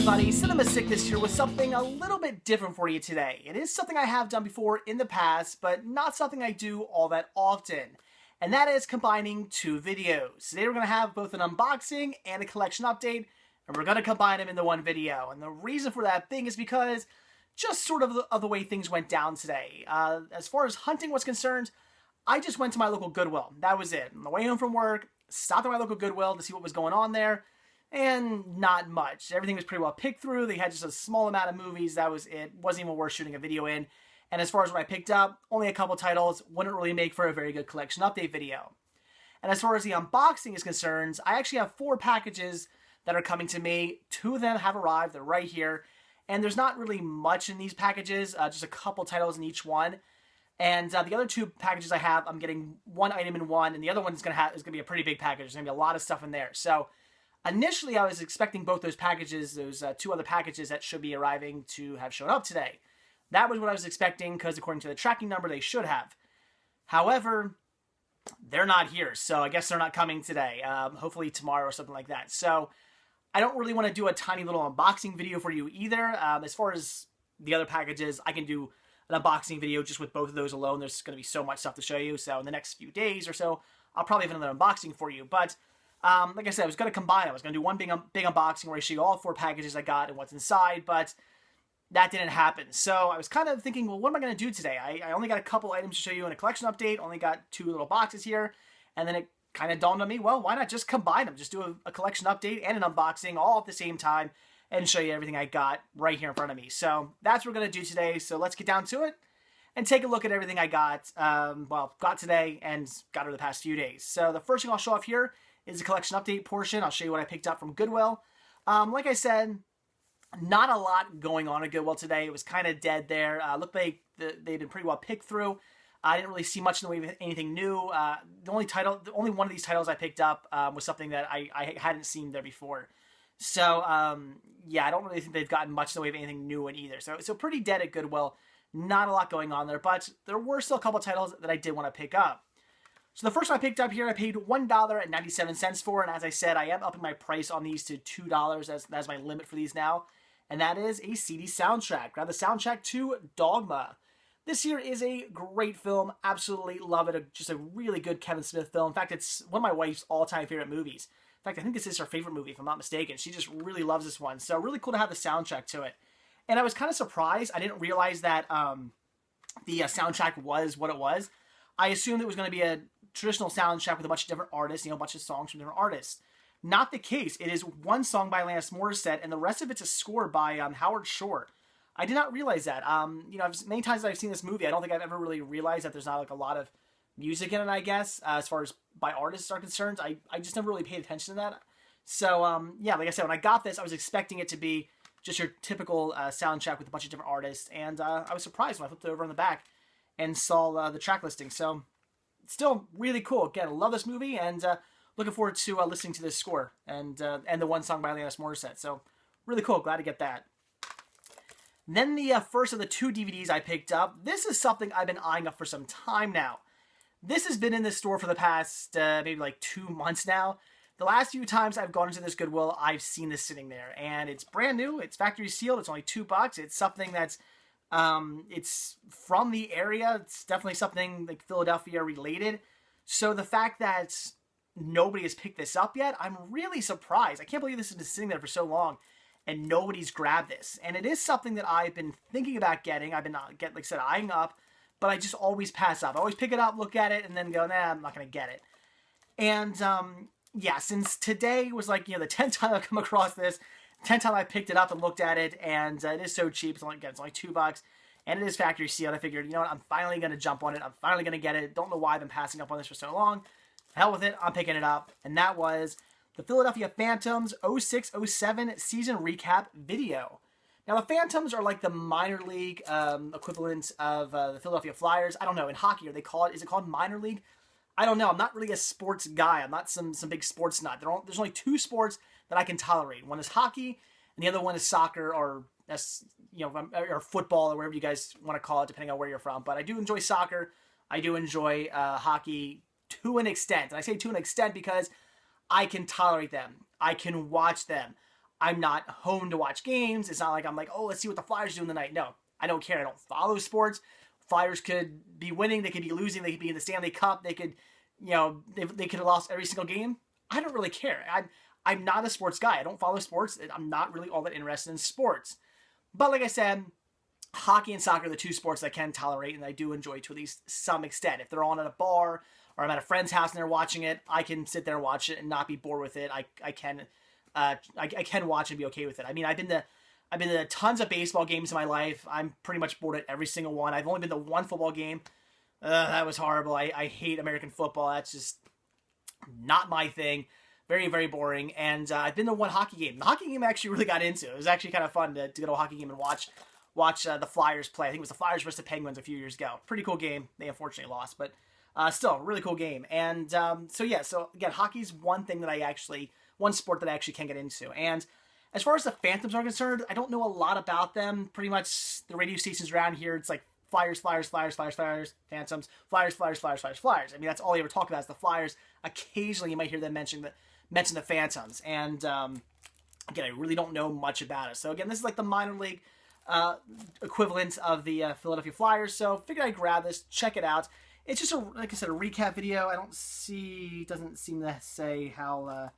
everybody, Cinema Sickness here with something a little bit different for you today. It is something I have done before in the past, but not something I do all that often. And that is combining two videos. Today we're going to have both an unboxing and a collection update, and we're going to combine them into one video. And the reason for that thing is because just sort of the way things went down today. As far as hunting was concerned, I just went to my local Goodwill. That was it. On the way home from work, stopped at my local Goodwill to see what was going on there. And not much. Everything was pretty well picked through. They had just a small amount of movies. That was it. Wasn't even worth shooting a video in. And as far as what I picked up, only a couple titles. Wouldn't really make for a very good collection update video. And as far as the unboxing is concerned, I actually have 4 packages that are coming to me. 2 of them have arrived. They're right here. And there's not really much in these packages. Just a couple titles in each one. And the other 2 packages I have, I'm getting one item in one. And the other one is going to be a pretty big package. There's going to be a lot of stuff in there. So initially, I was expecting both those packages, those 2 other packages that should be arriving, to have shown up today. That was what I was expecting because according to the tracking number, they should have. However, they're not here, so I guess they're not coming today. Hopefully tomorrow or something like that. So I don't really want to do a tiny little unboxing video for you either. As far as the other packages, I can do an unboxing video just with both of those alone. There's going to be so much stuff to show you. So in the next few days or so, I'll probably have another unboxing for you. But like I said, I was going to combine. I was going to do one big unboxing where I show you all 4 packages I got and what's inside, but that didn't happen. So I was kind of thinking, well, what am I going to do today? I only got a couple items to show you in a collection update, only got 2 little boxes here, and then it kind of dawned on me, well, why not just combine them? Just do a collection update and an unboxing all at the same time and show you everything I got right here in front of me. So that's what we're going to do today. So let's get down to it and take a look at everything I got, got today and got over the past few days. So the first thing I'll show off here is the collection update portion. I'll show you what I picked up from Goodwill. Like I said, not a lot going on at Goodwill today. It was kind of dead there. Looked like they'd been pretty well picked through. I didn't really see much in the way of anything new. The only one of these titles I picked up was something that I hadn't seen there before. So yeah, I don't really think they've gotten much in the way of anything new in either. So pretty dead at Goodwill. Not a lot going on there, but there were still a couple titles that I did want to pick up. So the first one I picked up here, I paid $1.97 for, and as I said, I am upping my price on these to $2. That's my limit for these now, and that is a CD soundtrack. Grab the soundtrack to Dogma. This here is a great film. Absolutely love it. Just a really good Kevin Smith film. In fact, it's one of my wife's all-time favorite movies. In fact, I think this is her favorite movie, if I'm not mistaken. She just really loves this one, so really cool to have the soundtrack to it. And I was kind of surprised. I didn't realize that the soundtrack was what it was. I assumed it was going to be a traditional soundtrack with a bunch of different artists, a bunch of songs from different artists. Not the case. It is one song by Alanis Morissette, and the rest of it's a score by Howard Shore. I did not realize that. Many times I've seen this movie, I don't think I've ever really realized that there's not like a lot of music in it, I guess, as far as by artists are concerned. I just never really paid attention to that. So, yeah, like I said, when I got this, I was expecting it to be just your typical soundtrack with a bunch of different artists, and I was surprised when I flipped it over on the back and saw the track listing. So still really cool. Again, I love this movie, and looking forward to listening to this score and the one song by Alanis Morissette. So really cool. Glad to get that. Then the first of the 2 DVDs I picked up. This is something I've been eyeing up for some time now. This has been in this store for the past maybe like 2 months now. The last few times I've gone into this Goodwill, I've seen this sitting there, and it's brand new. It's factory sealed. It's only $2. It's something that's it's from the area. It's definitely something like Philadelphia related. So the fact that nobody has picked this up yet, I'm really surprised. I can't believe this has been sitting there for so long and nobody's grabbed this. And it is something that I've been thinking about getting. I've been, like I said, eyeing up, but I just always pass up. I always pick it up, look at it, and then go, nah, I'm not going to get it. And yeah, since today was like, the 10th time I've come across this, 10th time I picked it up and looked at it, and it is so cheap. It's only $2, and it is factory sealed. I figured, you know what, I'm finally going to jump on it. I'm finally going to get it. Don't know why I've been passing up on this for so long. Hell with it. I'm picking it up, and that was the Philadelphia Phantoms 06-07 season recap video. Now, the Phantoms are like the minor league equivalent of the Philadelphia Flyers. I don't know. In hockey, is it called minor league? I don't know. I'm not really a sports guy. I'm not some big sports nut. There's only 2 sports that I can tolerate. One is hockey, and the other one is soccer, or or football, or whatever you guys want to call it, depending on where you're from. But I do enjoy soccer. I do enjoy hockey to an extent. And I say to an extent because I can tolerate them. I can watch them. I'm not home to watch games. It's not like I'm like, oh, let's see what the Flyers do in the night. No, I don't care. I don't follow sports. Flyers could be winning. They could be losing. They could be in the Stanley Cup. They could, they could have lost every single game. I don't really care. I'm not a sports guy. I don't follow sports. I'm not really all that interested in sports. But like I said, hockey and soccer are the two sports I can tolerate and I do enjoy to at least some extent. If they're on at a bar or I'm at a friend's house and they're watching it, I can sit there and watch it and not be bored with it. I can watch and be okay with it. I mean, I've been to tons of baseball games in my life. I'm pretty much bored at every single one. I've only been to one football game. That was horrible. I hate American football. That's just not my thing. Very, very boring. And I've been to one hockey game. The hockey game I actually really got into. It was actually kind of fun to go to a hockey game and watch the Flyers play. I think it was the Flyers versus the Penguins a few years ago. Pretty cool game. They unfortunately lost, but still, really cool game. And so again, hockey's one sport that I actually can get into. And as far as the Phantoms are concerned, I don't know a lot about them. Pretty much the radio stations around here, it's like Flyers, Flyers, Flyers, Flyers, Flyers, Phantoms, Flyers, Flyers, Flyers, Flyers, Flyers. I mean, that's all you ever talk about is the Flyers. Occasionally, you might hear them mention the Phantoms. And again, I really don't know much about it. So again, this is like the minor league equivalent of the Philadelphia Flyers. So figured I'd grab this, check it out. It's just like I said, a recap video. Doesn't seem to say how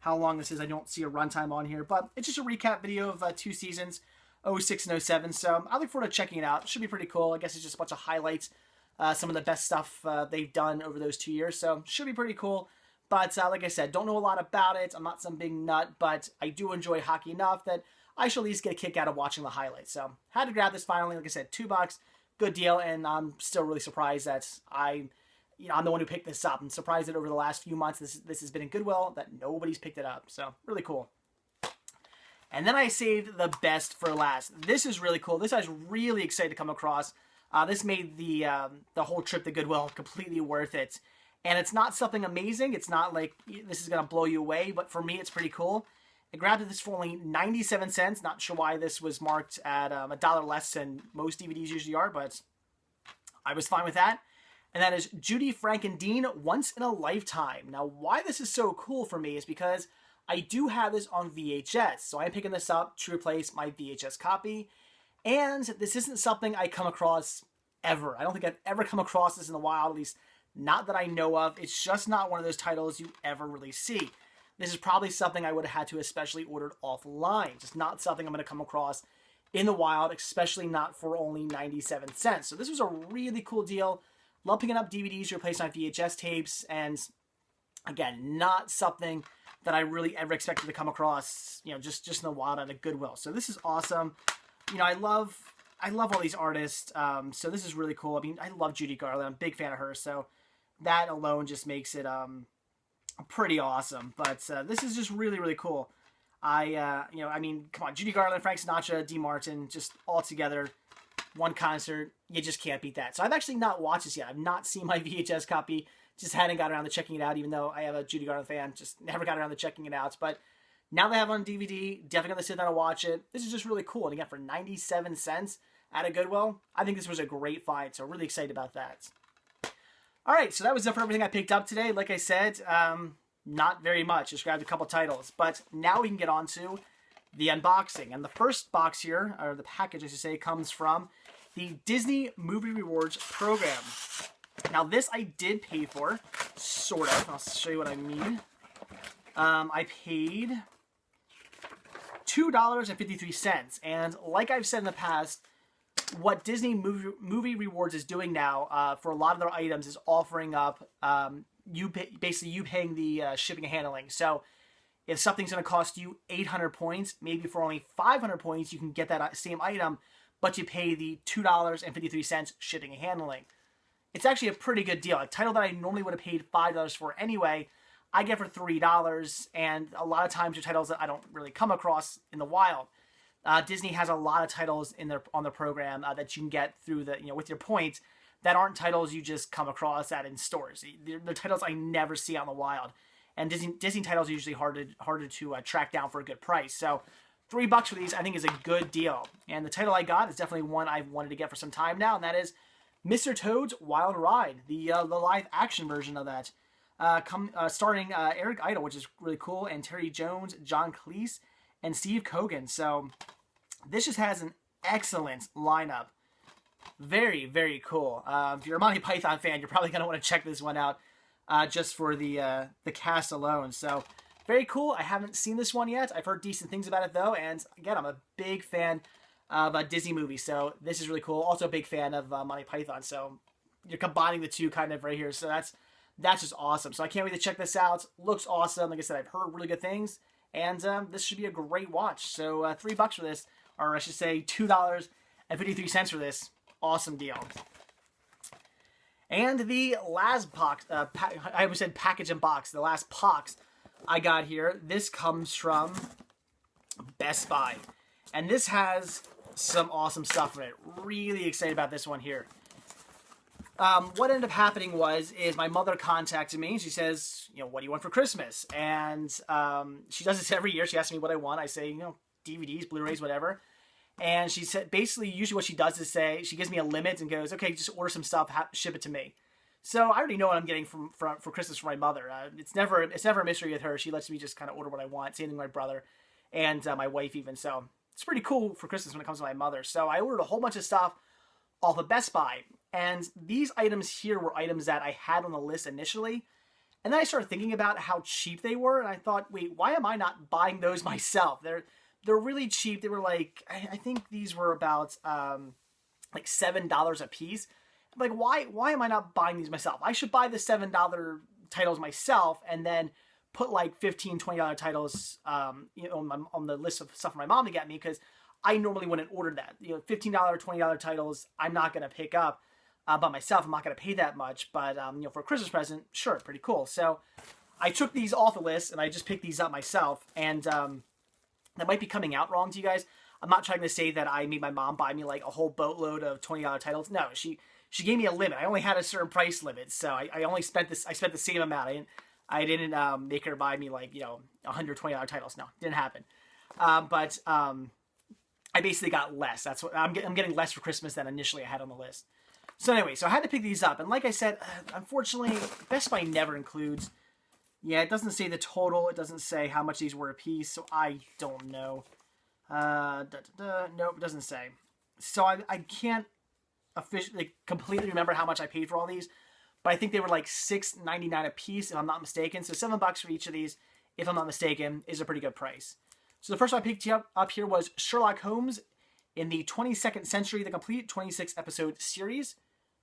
long this is. I don't see a runtime on here, but it's just a recap video of 2 seasons, 06 and 07. So I look forward to checking it out. It should be pretty cool. I guess it's just a bunch of highlights, some of the best stuff they've done over those 2 years. So should be pretty cool. But like I said, don't know a lot about it. I'm not some big nut, but I do enjoy hockey enough that I should at least get a kick out of watching the highlights. So had to grab this finally. Like I said, $2, good deal, and I'm still really surprised that I'm the one who picked this up. I'm surprised that over the last few months this has been in Goodwill that nobody's picked it up. So really cool. And then I saved the best for last. This is really cool. This I was really excited to come across. This made the whole trip to Goodwill completely worth it. And it's not something amazing. It's not like this is going to blow you away, but for me, it's pretty cool. I grabbed this for only 97 cents. Not sure why this was marked at $1 less than most DVDs usually are, but I was fine with that. And that is Judy, Frank, and Dean, Once in a Lifetime. Now, why this is so cool for me is because I do have this on VHS. So I'm picking this up to replace my VHS copy. And this isn't something I come across ever. I don't think I've ever come across this in the wild, at least not that I know of. It's just not one of those titles you ever really see. This is probably something I would have had to especially ordered offline. Just not something I'm going to come across in the wild, especially not for only 97 cents. So this was a really cool deal. Love picking up DVDs to replace my VHS tapes. And again, not something that I really ever expected to come across, just in the wild at a Goodwill. So this is awesome. I love all these artists. So this is really cool. I mean, I love Judy Garland. I'm a big fan of her. So that alone just makes it pretty awesome. But this is just really, really cool. I mean, come on, Judy Garland, Frank Sinatra, Dean Martin, just all together, one concert. You just can't beat that. So I've actually not watched this yet. I've not seen my VHS copy. Just hadn't got around to checking it out, even though I am a Judy Garland fan. Just never got around to checking it out. But now they have it on DVD. Definitely going to sit down and watch it. This is just really cool. And again, for 97 cents at a Goodwill, I think this was a great find. So really excited about that. All right, so that was it for everything I picked up today. Like I said, not very much. Just grabbed a couple titles. But now we can get on to the unboxing. And the first box here, or the package, I should say, comes from the Disney Movie Rewards program. Now, this I did pay for, sort of. I'll show you what I mean. I paid $2.53. And like I've said in the past, what Disney Movie Rewards is doing now for a lot of their items is offering up you paying the shipping and handling. So if something's going to cost you 800 points, maybe for only 500 points, you can get that same item, but you pay the $2.53 shipping and handling. It's actually a pretty good deal. A title that I normally would have paid $5 for anyway, I get for $3, and a lot of times are titles that I don't really come across in the wild. Disney has a lot of titles on their program that you can get through with your points that aren't titles you just come across in stores. They're titles I never see out in the wild, and Disney titles are usually harder to track down for a good price. So $3 for these I think is a good deal. And the title I got is definitely one I've wanted to get for some time now, and that is Mr. Toad's Wild Ride, the live action version of that, starring Eric Idle, which is really cool, and Terry Jones, John Cleese, and Steve Coogan. So this just has an excellent lineup. Very, very cool. If you're a Monty Python fan, you're probably going to want to check this one out just for the cast alone. So very cool. I haven't seen this one yet. I've heard decent things about it, though. And again, I'm a big fan of Disney movies, so this is really cool. Also a big fan of Monty Python, so you're combining the two kind of right here. So that's just awesome. So I can't wait to check this out. Looks awesome. Like I said, I've heard really good things, and this should be a great watch. So $3 for this, or I should say $2.53 for this. Awesome deal. And the last box, I always said package and box. The last box I got here. This comes from Best Buy, and this has some awesome stuff in it. Really excited about this one here. What ended up happening is my mother contacted me and she says, what do you want for Christmas? And she does this every year. She asks me what I want. I say, DVDs, Blu-rays, whatever. And she said, basically, usually what she does is say, she gives me a limit and goes, okay, just order some stuff, ship it to me. So I already know what I'm getting for Christmas from my mother. It's never a mystery with her. She lets me just kind of order what I want. Same thing with my brother and my wife even. So it's pretty cool for Christmas when it comes to my mother. So I ordered a whole bunch of stuff off of Best Buy. And these items here were items that I had on the list initially. And then I started thinking about how cheap they were. And I thought, wait, why am I not buying those myself? They're really cheap. They were like, I think these were about like $7 a piece. I'm like, why am I not buying these myself? I should buy the $7 titles myself and then put like $15, $20 titles on the list of stuff for my mom to get me, because I normally wouldn't order that. $15, $20 titles I'm not going to pick up by myself. I'm not going to pay that much. But for a Christmas present, sure, pretty cool. So I took these off the list and I just picked these up myself. And that might be coming out wrong to you guys. I'm not trying to say that I made my mom buy me like a whole boatload of $20 titles. No, she gave me a limit. I only had a certain price limit, so I only spent this. I spent the same amount. I didn't make her buy me like $120 titles. No, didn't happen. But I basically got less. That's what I'm getting less for Christmas than initially I had on the list. So anyway, so I had to pick these up, and like I said, unfortunately, Best Buy never includes. Yeah, it doesn't say the total. It doesn't say how much these were a piece, so I don't know. Nope, it doesn't say. So I can't officially completely remember how much I paid for all these, but I think they were like $6.99 a piece, if I'm not mistaken. So $7 for each of these, if I'm not mistaken, is a pretty good price. So the first one I picked up here was Sherlock Holmes in the 22nd Century, the complete 26 episode series.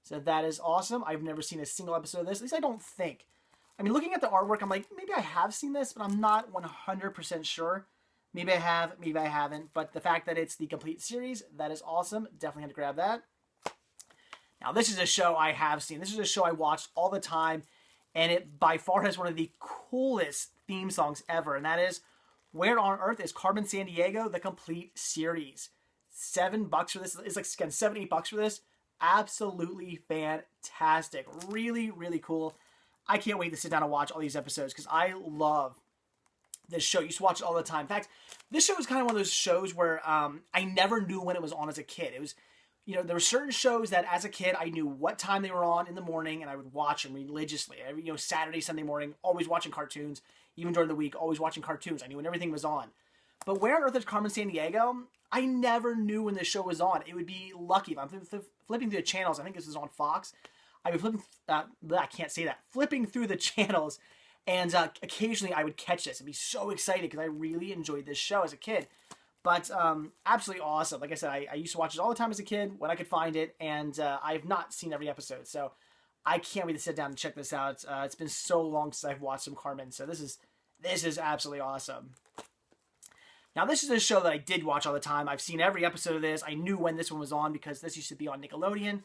So that is awesome. I've never seen a single episode of this. At least I don't think. I mean, looking at the artwork, I'm like, maybe I have seen this, but I'm not 100% sure. Maybe I have, maybe I haven't. But the fact that it's the complete series, that is awesome. Definitely had to grab that. Now, this is a show I have seen. This is a show I watched all the time, and it by far has one of the coolest theme songs ever, and that is Where on Earth is Carmen Sandiego, the complete series. $7 for this. It's like, again, $7, $8 for this. Absolutely fantastic. Really, really cool. I can't wait to sit down and watch all these episodes because I love this show. I used to watch it all the time. In fact, this show was kind of one of those shows where I never knew when it was on as a kid. It was, there were certain shows that as a kid I knew what time they were on in the morning, and I would watch them religiously. Every Saturday, Sunday morning, always watching cartoons. Even during the week, always watching cartoons. I knew when everything was on. But Where on Earth is Carmen Sandiego? I never knew when the show was on. It would be lucky if I'm flipping through the channels. I think this was on Fox. I would flipping through the channels, and occasionally I would catch this and be so excited because I really enjoyed this show as a kid. But absolutely awesome. Like I said, I used to watch it all the time as a kid when I could find it, and I have not seen every episode. So I can't wait to sit down and check this out. It's been so long since I've watched some Carmen, so this is absolutely awesome. Now, this is a show that I did watch all the time. I've seen every episode of this. I knew when this one was on because this used to be on Nickelodeon.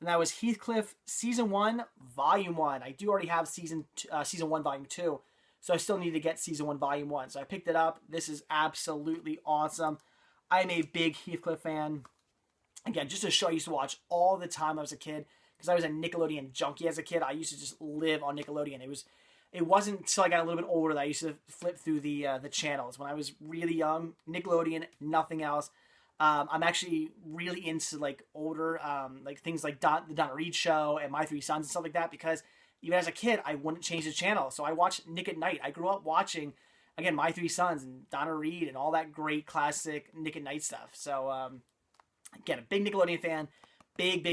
And that was Heathcliff Season 1, Volume 1. I do already have Season 1, Volume 2. So I still need to get Season 1, Volume 1. So I picked it up. This is absolutely awesome. I'm a big Heathcliff fan. Again, just a show I used to watch all the time when I was a kid. Because I was a Nickelodeon junkie as a kid. I used to just live on Nickelodeon. It wasn't until I got a little bit older that I used to flip through the channels. When I was really young, Nickelodeon, nothing else. I'm actually really into like older like things like the Donna Reed Show and My Three Sons and stuff like that, because even as a kid I wouldn't change the channel. So I watched Nick at Night. I grew up watching again, My Three Sons and Donna Reed and all that great classic Nick at Night stuff. So, again, a big Nickelodeon fan. Big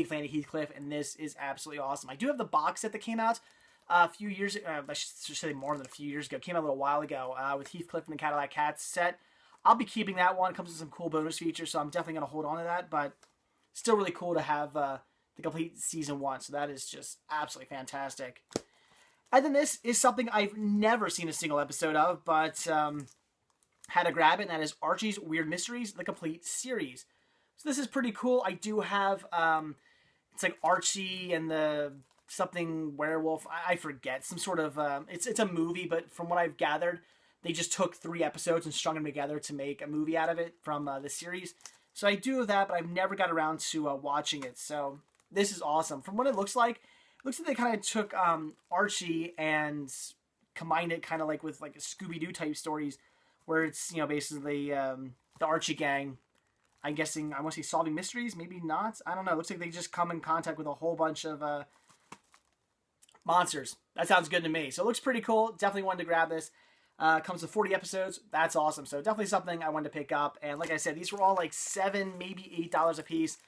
fan of Heathcliff, and this is absolutely awesome. I do have the box set that came out a few years ago. I should say more than a few years ago. It came out a little while ago with Heathcliff and the Cadillac Cats set. I'll be keeping that one. It comes with some cool bonus features, so I'm definitely going to hold on to that, but still really cool to have the complete season 1, so that is just absolutely fantastic. And then this is something I've never seen a single episode of, but had to grab it, and that is Archie's Weird Mysteries, the complete series. So this is pretty cool. I do have, it's like Archie and the something werewolf. I forget. Some sort of, it's a movie, but from what I've gathered, they just took 3 episodes and strung them together to make a movie out of it from the series. So I do have that, but I've never got around to watching it. So this is awesome. From what it looks like they kind of took Archie and combined it kind of like with like a Scooby-Doo type stories, where it's, you know, basically the Archie gang. I'm guessing, I want to say solving mysteries, maybe not. I don't know. It looks like they just come in contact with a whole bunch of monsters. That sounds good to me. So it looks pretty cool. Definitely wanted to grab this. Comes with 40 episodes. That's awesome. So definitely something I wanted to pick up. And like I said, these were all like $7, maybe $8 a piece.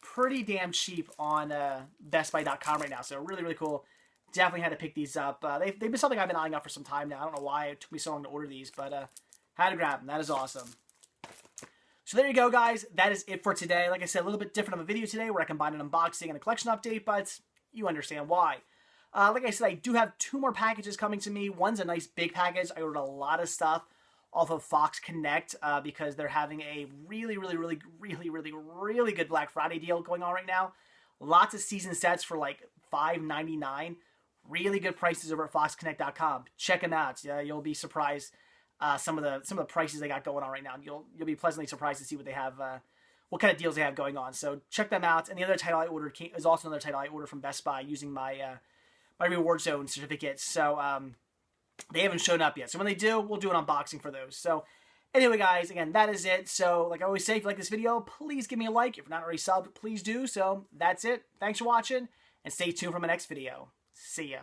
Pretty damn cheap on BestBuy.com right now. So really cool. Definitely had to pick these up. They've been something I've been eyeing up for some time now. I don't know why it took me so long to order these, but had to grab them. That is awesome. So there you go, guys. That is it for today. Like I said, a little bit different of a video today where I combined an unboxing and a collection update, but you understand why. Like I said, I do have 2 more packages coming to me. One's a nice big package. I ordered a lot of stuff off of Fox Connect because they're having a really good Black Friday deal going on right now. Lots of season sets for like $5.99. Really good prices over at foxconnect.com. Check them out. You'll be surprised. Some of the prices they got going on right now. You'll be pleasantly surprised to see what they have, what kind of deals they have going on. So check them out. And the other title I ordered is also another title I ordered from Best Buy using my my Reward Zone certificate. So they haven't shown up yet. So when they do, we'll do an unboxing for those. So anyway, guys, again, that is it. So like I always say, if you like this video, please give me a like. If you're not already subbed, please do. So that's it. Thanks for watching, and stay tuned for my next video. See ya.